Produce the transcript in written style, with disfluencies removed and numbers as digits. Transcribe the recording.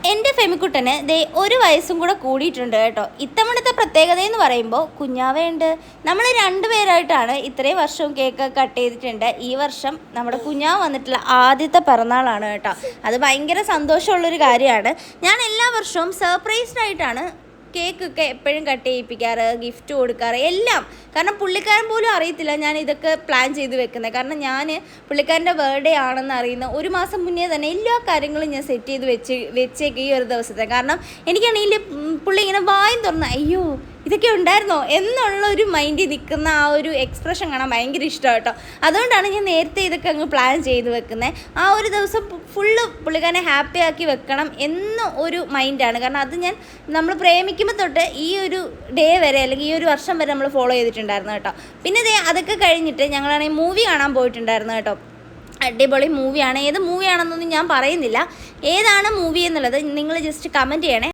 എൻ്റെ ഫെമിക്കുട്ടന് ദേ 1 വയസ്സും കൂടെ കൂടിയിട്ടുണ്ട് കേട്ടോ. ഇത്തവണത്തെ പ്രത്യേകത എന്ന് പറയുമ്പോൾ കുഞ്ഞാവയുണ്ട്. നമ്മൾ 2 പേരായിട്ടാണ് ഇത്രയും വർഷവും കേക്ക് കട്ട് ചെയ്തിട്ടുണ്ട്. ഈ വർഷം നമ്മുടെ കുഞ്ഞാവ് വന്നിട്ടുള്ള ആദ്യത്തെ പിറന്നാളാണ് കേട്ടോ. അത് ഭയങ്കര സന്തോഷമുള്ളൊരു കാര്യമാണ്. ഞാൻ എല്ലാ വർഷവും സർപ്രൈസ്ഡ് ആയിട്ടാണ് കേക്കൊക്കെ എപ്പോഴും കട്ട് ചെയ്യിപ്പിക്കാറ്, ഗിഫ്റ്റ് കൊടുക്കാറ് എല്ലാം. കാരണം പുള്ളിക്കാരൻ പോലും അറിയത്തില്ല ഞാൻ ഇതൊക്കെ പ്ലാൻ ചെയ്ത് വെക്കുന്നത്. കാരണം ഞാൻ പുള്ളിക്കാരൻ്റെ ബർത്ത്ഡേ ആണെന്ന് അറിയുന്ന 1 മാസം മുന്നേ തന്നെ എല്ലാ കാര്യങ്ങളും ഞാൻ സെറ്റ് ചെയ്ത് വെച്ചേക്ക് ഈ ഒരു ദിവസത്തെ. കാരണം എനിക്കാണെങ്കിൽ പുള്ളി ഇങ്ങനെ വായും തുറന്ന് അയ്യോ ഇതൊക്കെ ഉണ്ടായിരുന്നോ എന്നുള്ളൊരു മൈൻഡിൽ നിൽക്കുന്ന ആ ഒരു എക്സ്പ്രഷൻ കാണാൻ ഭയങ്കര ഇഷ്ടമാണ് കേട്ടോ. അതുകൊണ്ടാണ് ഞാൻ നേരത്തെ ഇതൊക്കെ അങ്ങ് പ്ലാൻ ചെയ്ത് വെക്കുന്നത്. ആ ഒരു ദിവസം ഫുള്ള് പുള്ളിക്കാരനെ ഹാപ്പി ആക്കി വെക്കണം എന്ന ഒരു മൈൻഡാണ്. കാരണം അത് നമ്മൾ പ്രേമിക്കുമ്പോൾ തൊട്ട് ഈ ഒരു ഡേ വരെ അല്ലെങ്കിൽ ഈ ഒരു വർഷം വരെ നമ്മൾ ഫോളോ ചെയ്തിട്ടുണ്ടായിരുന്നു കേട്ടോ. പിന്നെ അതൊക്കെ കഴിഞ്ഞിട്ട് ഞങ്ങളാണെങ്കിൽ മൂവി കാണാൻ പോയിട്ടുണ്ടായിരുന്നു കേട്ടോ. അടിപൊളി മൂവിയാണ്. ഏത് മൂവിയാണെന്നൊന്നും ഞാൻ പറയുന്നില്ല. ഏതാണ് മൂവി എന്നുള്ളത് നിങ്ങൾ ജസ്റ്റ് കമൻറ്റ് ചെയ്യണേ.